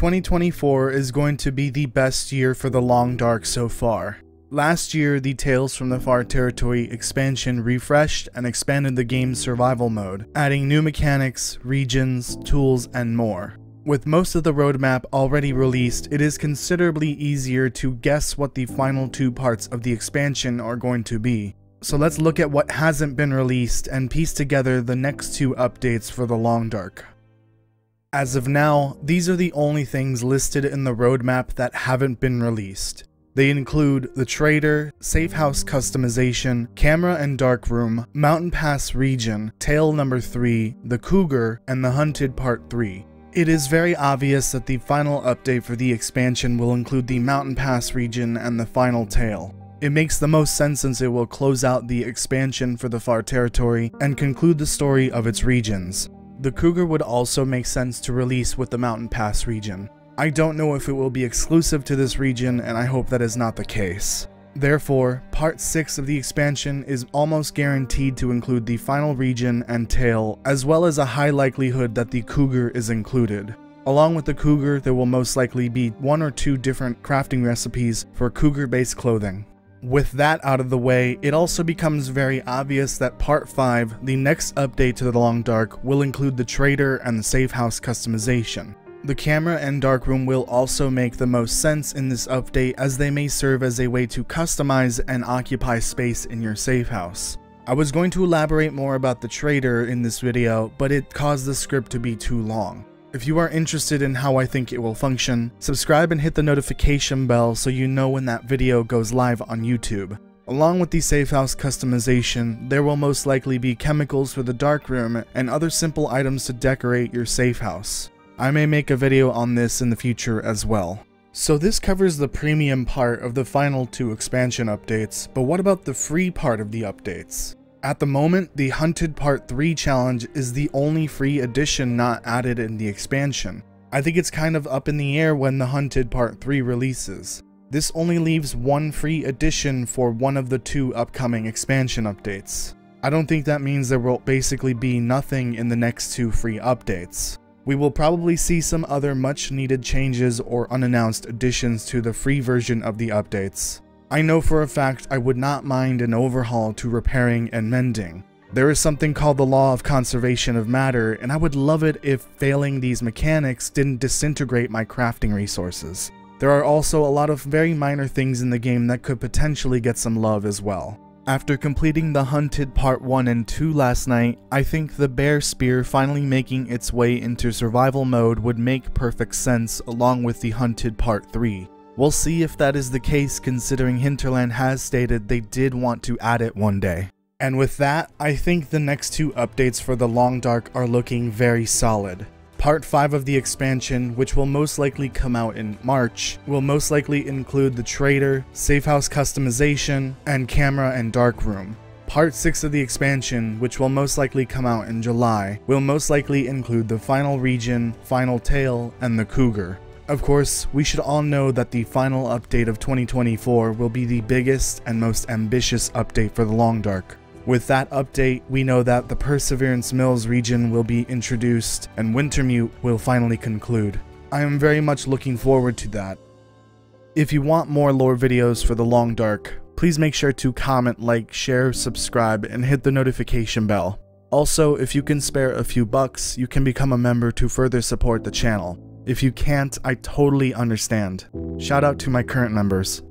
2024 is going to be the best year for the Long Dark so far. Last year, the Tales from the Far Territory expansion refreshed and expanded the game's survival mode, adding new mechanics, regions, tools, and more. With most of the roadmap already released, it is considerably easier to guess what the final two parts of the expansion are going to be. So let's look at what hasn't been released and piece together the next two updates for the Long Dark. As of now, these are the only things listed in the roadmap that haven't been released. They include the Trader, Safe House Customization, Camera and Dark Room, Mountain Pass Region, Tale Number 3, the Cougar, and the Hunted Part 3. It is very obvious that the final update for the expansion will include the Mountain Pass region and the final tale. It makes the most sense since it will close out the expansion for the Far Territory and conclude the story of its regions. The Cougar would also make sense to release with the Mountain Pass region. I don't know if it will be exclusive to this region, and I hope that is not the case. Therefore, Part 6 of the expansion is almost guaranteed to include the final region and tale, as well as a high likelihood that the Cougar is included. Along with the Cougar, there will most likely be 1 or 2 different crafting recipes for Cougar-based clothing. With that out of the way, it also becomes very obvious that Part 5, the next update to the Long Dark, will include the Trader and the Safe House customization. The Camera and Dark Room will also make the most sense in this update, as they may serve as a way to customize and occupy space in your safe house. I was going to elaborate more about the Trader in this video, but it caused the script to be too long. If you are interested in how I think it will function, subscribe and hit the notification bell so you know when that video goes live on YouTube. Along with the Safe House customization, there will most likely be chemicals for the Dark Room and other simple items to decorate your safe house. I may make a video on this in the future as well. So this covers the premium part of the final 2 expansion updates, but what about the free part of the updates? At the moment, the Hunted Part 3 challenge is the only free addition not added in the expansion. I think it's kind of up in the air when the Hunted Part 3 releases. This only leaves 1 free addition for one of the 2 upcoming expansion updates. I don't think that means there will basically be nothing in the next 2 free updates. We will probably see some other much needed changes or unannounced additions to the free version of the updates. I know for a fact I would not mind an overhaul to repairing and mending. There is something called the law of conservation of matter, and I would love it if failing these mechanics didn't disintegrate my crafting resources. There are also a lot of very minor things in the game that could potentially get some love as well. After completing the Hunted Part 1 and 2 last night, I think the Bear Spear finally making its way into survival mode would make perfect sense along with the Hunted Part 3. We'll see if that is the case, considering Hinterland has stated they did want to add it one day. And with that, I think the next 2 updates for the Long Dark are looking very solid. Part 5 of the expansion, which will most likely come out in March, will most likely include the Trader, Safe House customization, and Camera and Dark Room. Part 6 of the expansion, which will most likely come out in July, will most likely include the final region, final tale, and the Cougar. Of course, we should all know that the final update of 2024 will be the biggest and most ambitious update for the Long Dark. With that update, we know that the Perseverance Mills region will be introduced and Wintermute will finally conclude. I am very much looking forward to that. If you want more lore videos for the Long Dark, please make sure to comment, like, share, subscribe, and hit the notification bell. Also, if you can spare a few bucks, you can become a member to further support the channel. If you can't, I totally understand. Shout out to my current members.